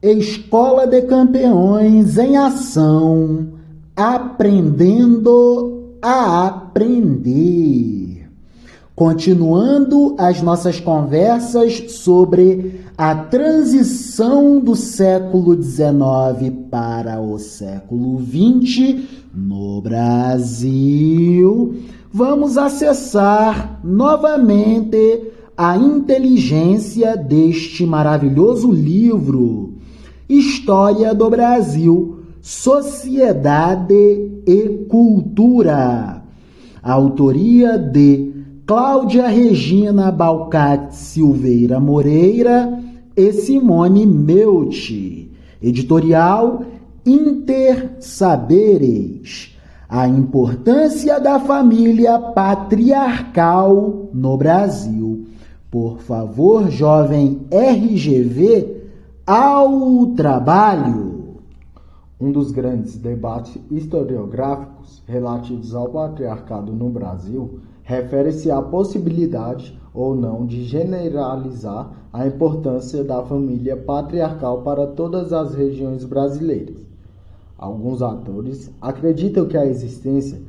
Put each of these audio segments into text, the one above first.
Escola de Campeões em ação, aprendendo a aprender. Continuando as nossas conversas sobre a transição do século XIX para o século XX no Brasil, vamos acessar novamente a inteligência deste maravilhoso livro, História do Brasil, Sociedade e Cultura. Autoria de Cláudia Regina Balcati Silveira Moreira e Simone Meucci. Editorial Intersaberes. A importância da família patriarcal no Brasil. Por favor, jovem RGV, ao trabalho. Um dos grandes debates historiográficos relativos ao patriarcado no Brasil refere-se à possibilidade ou não de generalizar a importância da família patriarcal para todas as regiões brasileiras. Alguns autores acreditam que a existência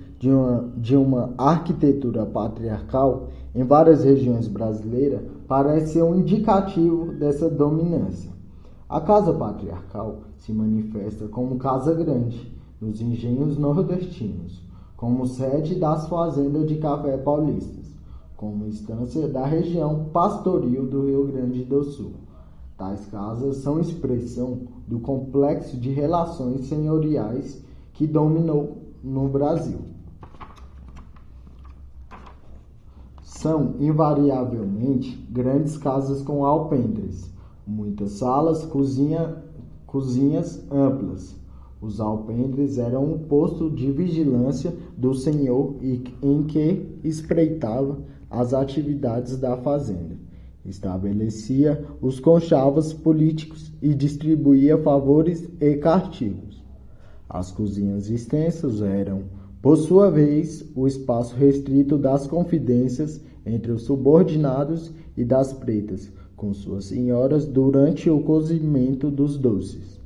de uma arquitetura patriarcal em várias regiões brasileiras parece ser um indicativo dessa dominância. A casa patriarcal se manifesta como casa grande nos engenhos nordestinos, como sede das fazendas de café paulistas, como instância da região pastoril do Rio Grande do Sul. Tais casas são expressão do complexo de relações senhoriais que dominou no Brasil. São invariavelmente grandes casas com alpendres, muitas salas, cozinhas amplas. Os alpendres eram um posto de vigilância do senhor em que espreitava as atividades da fazenda, estabelecia os conchavos políticos e distribuía favores e castigos. As cozinhas extensas eram, por sua vez, o espaço restrito das confidências entre os subordinados e das pretas, com suas senhoras durante o cozimento dos doces.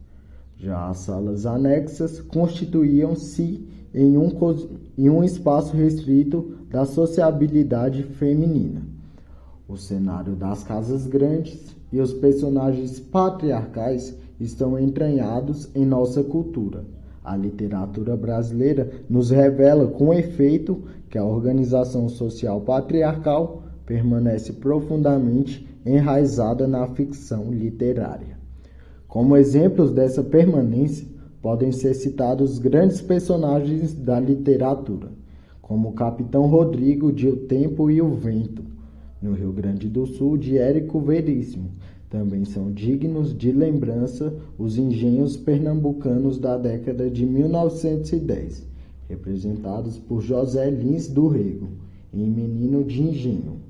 Já as salas anexas constituíam-se em um espaço restrito da sociabilidade feminina. O cenário das casas grandes e os personagens patriarcais estão entranhados em nossa cultura. A literatura brasileira nos revela com efeito que a organização social patriarcal permanece profundamente enraizada na ficção literária. Como exemplos dessa permanência, podem ser citados grandes personagens da literatura, como o Capitão Rodrigo de O Tempo e o Vento, no Rio Grande do Sul, de Érico Veríssimo. Também são dignos de lembrança os engenhos pernambucanos da década de 1910, representados por José Lins do Rego, em Menino de Engenho.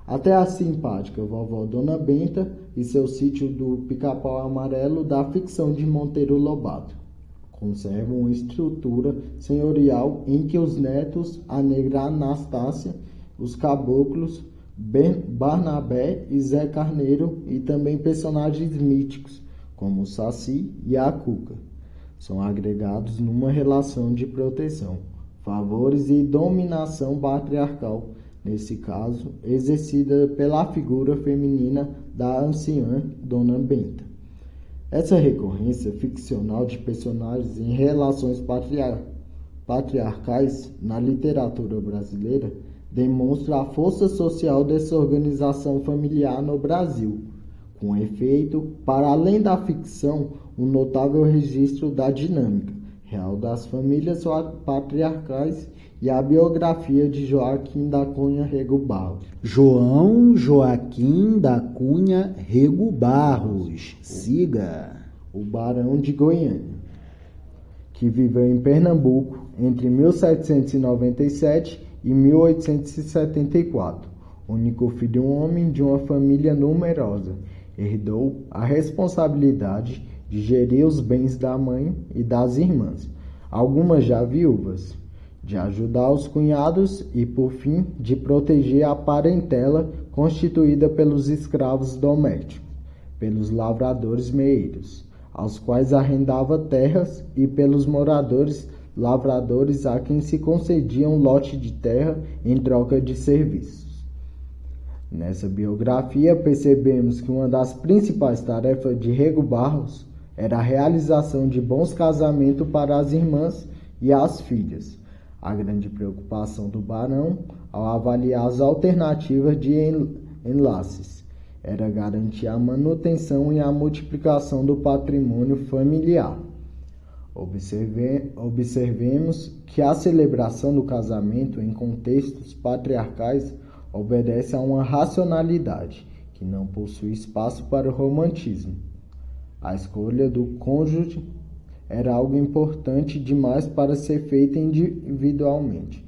Até a simpática vovó Dona Benta e seu sítio do Pica-Pau Amarelo da ficção de Monteiro Lobato conservam uma estrutura senhorial em que os netos, a negra Anastácia, os caboclos, Barnabé e Zé Carneiro e também personagens míticos, como o Saci e a Cuca, são agregados numa relação de proteção, favores e dominação patriarcal, nesse caso, exercida pela figura feminina da anciã Dona Benta. Essa recorrência ficcional de personagens em relações patriarcais na literatura brasileira demonstra a força social dessa organização familiar no Brasil, com efeito, para além da ficção, um notável registro da dinâmica real das famílias patriarcais e a biografia de Joaquim da Cunha Rego Barros. João Joaquim da Cunha Rego Barros. Siga. O Barão de Goiânia, que viveu em Pernambuco entre 1797 e 1874. Único filho homem de uma família numerosa, herdou a responsabilidade de gerir os bens da mãe e das irmãs, algumas já viúvas, de ajudar os cunhados e, por fim, de proteger a parentela constituída pelos escravos domésticos, pelos lavradores meeiros, aos quais arrendava terras, e pelos moradores lavradores a quem se concedia um lote de terra em troca de serviços. Nessa biografia, percebemos que uma das principais tarefas de Rego Barros era a realização de bons casamentos para as irmãs e as filhas. A grande preocupação do barão, ao avaliar as alternativas de enlaces, era garantir a manutenção e a multiplicação do patrimônio familiar. Observemos que a celebração do casamento em contextos patriarcais obedece a uma racionalidade que não possui espaço para o romantismo. A escolha do cônjuge era algo importante demais para ser feita individualmente.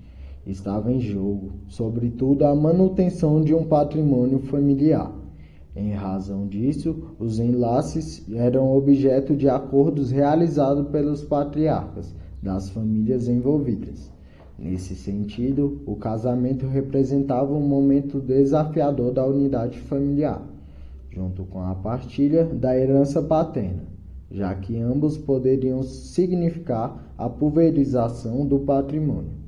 Estava em jogo, sobretudo, a manutenção de um patrimônio familiar. Em razão disso, os enlaces eram objeto de acordos realizados pelos patriarcas das famílias envolvidas. Nesse sentido, o casamento representava um momento desafiador da unidade familiar, junto com a partilha da herança paterna, já que ambos poderiam significar a pulverização do patrimônio.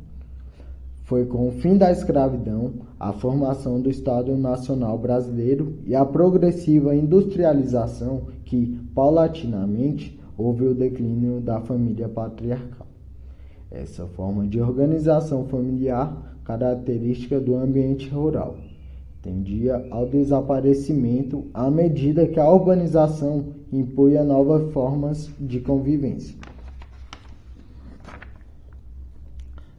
Foi com o fim da escravidão, a formação do Estado Nacional Brasileiro e a progressiva industrialização que, paulatinamente, houve o declínio da família patriarcal. Essa forma de organização familiar, característica do ambiente rural, tendia ao desaparecimento à medida que a urbanização impunha novas formas de convivência.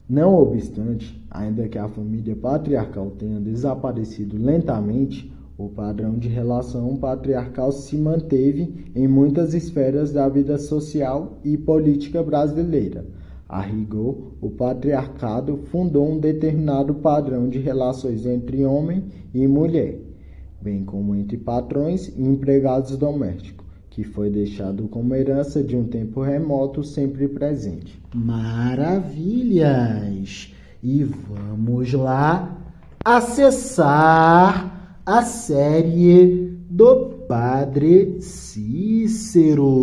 Não obstante, ainda que a família patriarcal tenha desaparecido lentamente, o padrão de relação patriarcal se manteve em muitas esferas da vida social e política brasileira. A rigor, o patriarcado fundou um determinado padrão de relações entre homem e mulher, bem como entre patrões e empregados domésticos, que foi deixado como herança de um tempo remoto sempre presente. Maravilhas! E vamos lá acessar a série do Padre Cícero.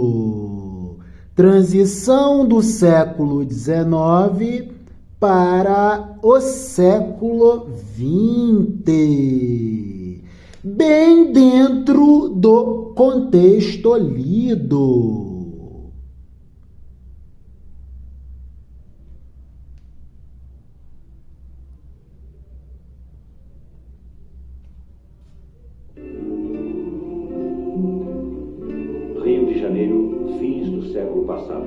Transição do século XIX para o século XX. Bem dentro do contexto lido. Rio de Janeiro, fins do século passado.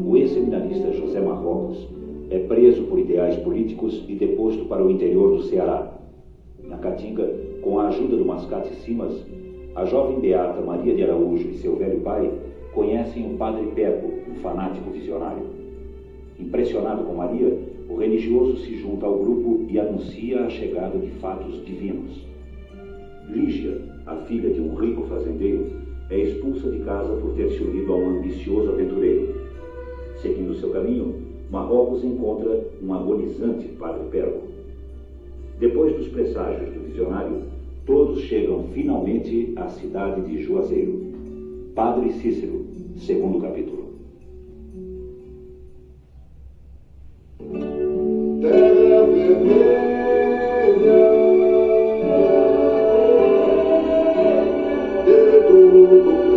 O ex-seminarista José Marrocos é preso por ideais políticos e deposto para o interior do Ceará. Na Caatinga, com a ajuda do Mascate Simas, a jovem beata Maria de Araújo e seu velho pai conhecem o padre Pego, um fanático visionário. Impressionado com Maria, o religioso se junta ao grupo e anuncia a chegada de fatos divinos. Lígia, a filha de um rico fazendeiro, é expulsa de casa por ter se unido a um ambicioso aventureiro. Seguindo seu caminho, Marrocos encontra um agonizante padre Pego. Depois dos presságios do visionário, todos chegam finalmente à cidade de Juazeiro. Padre Cícero, segundo capítulo. Terra vermelha, de todo